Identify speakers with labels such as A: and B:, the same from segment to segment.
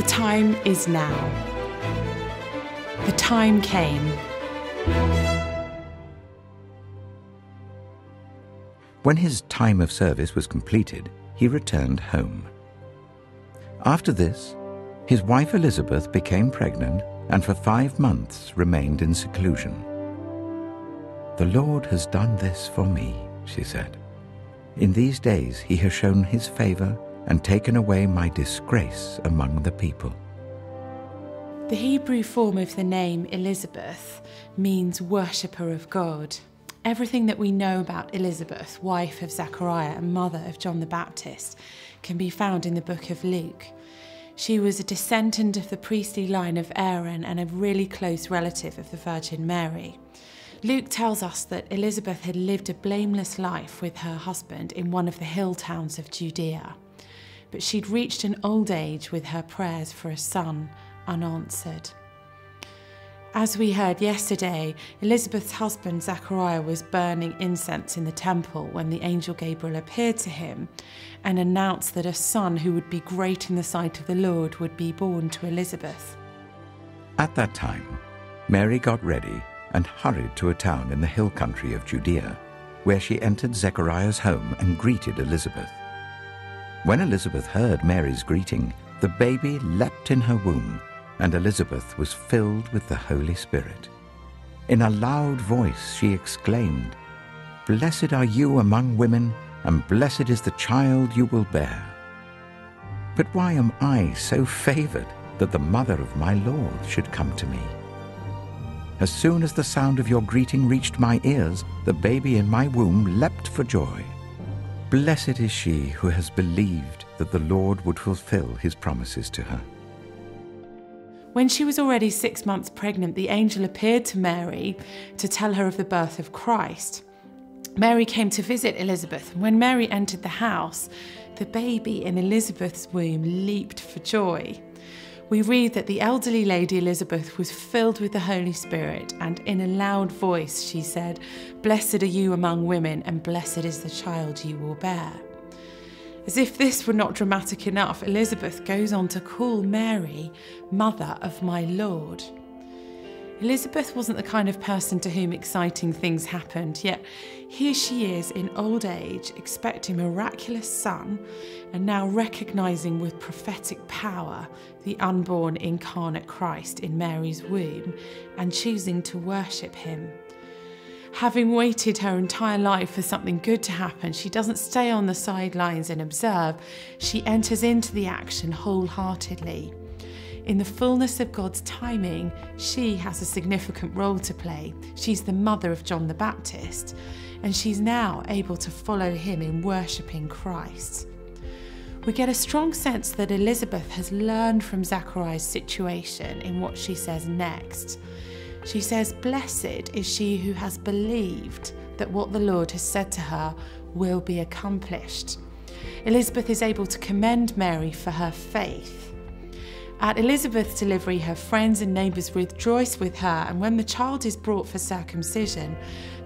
A: The time is now. The time came.
B: When his time of service was completed, he returned home. After this, his wife Elizabeth became pregnant and for 5 months remained in seclusion. "The Lord has done this for me," she said. "In these days he has shown his favor and taken away my disgrace among the people."
A: The Hebrew form of the name Elizabeth means worshipper of God. Everything that we know about Elizabeth, wife of Zechariah and mother of John the Baptist, can be found in the book of Luke. She was a descendant of the priestly line of Aaron and a really close relative of the Virgin Mary. Luke tells us that Elizabeth had lived a blameless life with her husband in one of the hill towns of Judea, but she'd reached an old age with her prayers for a son unanswered. As we heard yesterday, Elizabeth's husband Zechariah was burning incense in the temple when the angel Gabriel appeared to him and announced that a son who would be great in the sight of the Lord would be born to Elizabeth.
B: At that time, Mary got ready and hurried to a town in the hill country of Judea, where she entered Zechariah's home and greeted Elizabeth. When Elizabeth heard Mary's greeting, the baby leapt in her womb, and Elizabeth was filled with the Holy Spirit. In a loud voice she exclaimed, "Blessed are you among women, and blessed is the child you will bear. But why am I so favored that the mother of my Lord should come to me? As soon as the sound of your greeting reached my ears, the baby in my womb leapt for joy. Blessed is she who has believed that the Lord would fulfill his promises to her."
A: When she was already 6 months pregnant, the angel appeared to Mary to tell her of the birth of Christ. Mary came to visit Elizabeth, and when Mary entered the house, the baby in Elizabeth's womb leaped for joy. We read that the elderly lady Elizabeth was filled with the Holy Spirit, and in a loud voice she said, "Blessed are you among women, and blessed is the child you will bear." As if this were not dramatic enough, Elizabeth goes on to call Mary Mother of my Lord. Elizabeth wasn't the kind of person to whom exciting things happened, yet here she is in old age, expecting a miraculous son, and now recognising with prophetic power the unborn incarnate Christ in Mary's womb and choosing to worship him. Having waited her entire life for something good to happen, she doesn't stay on the sidelines and observe. She enters into the action wholeheartedly. In the fullness of God's timing, she has a significant role to play. She's the mother of John the Baptist, and she's now able to follow him in worshipping Christ. We get a strong sense that Elizabeth has learned from Zechariah's situation in what she says next. She says, "Blessed is she who has believed that what the Lord has said to her will be accomplished." Elizabeth is able to commend Mary for her faith. At Elizabeth's delivery, her friends and neighbours rejoice with her, and when the child is brought for circumcision,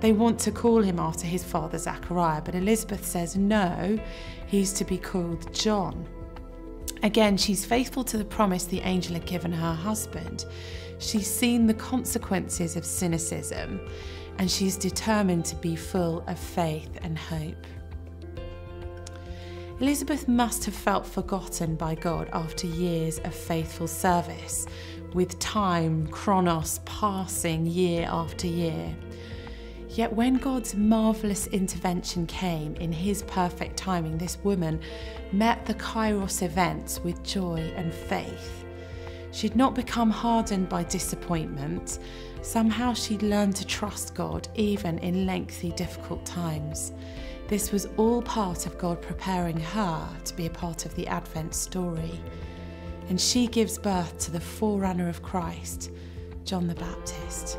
A: they want to call him after his father Zechariah, but Elizabeth says no, he's to be called John. Again, she's faithful to the promise the angel had given her husband. She's seen the consequences of cynicism, and she's determined to be full of faith and hope. Elizabeth must have felt forgotten by God after years of faithful service, with time, chronos, passing year after year. Yet when God's marvellous intervention came in his perfect timing, this woman met the Kairos events with joy and faith. She'd not become hardened by disappointment. Somehow she'd learned to trust God even in lengthy, difficult times. This was all part of God preparing her to be a part of the Advent story. And she gives birth to the forerunner of Christ, John the Baptist.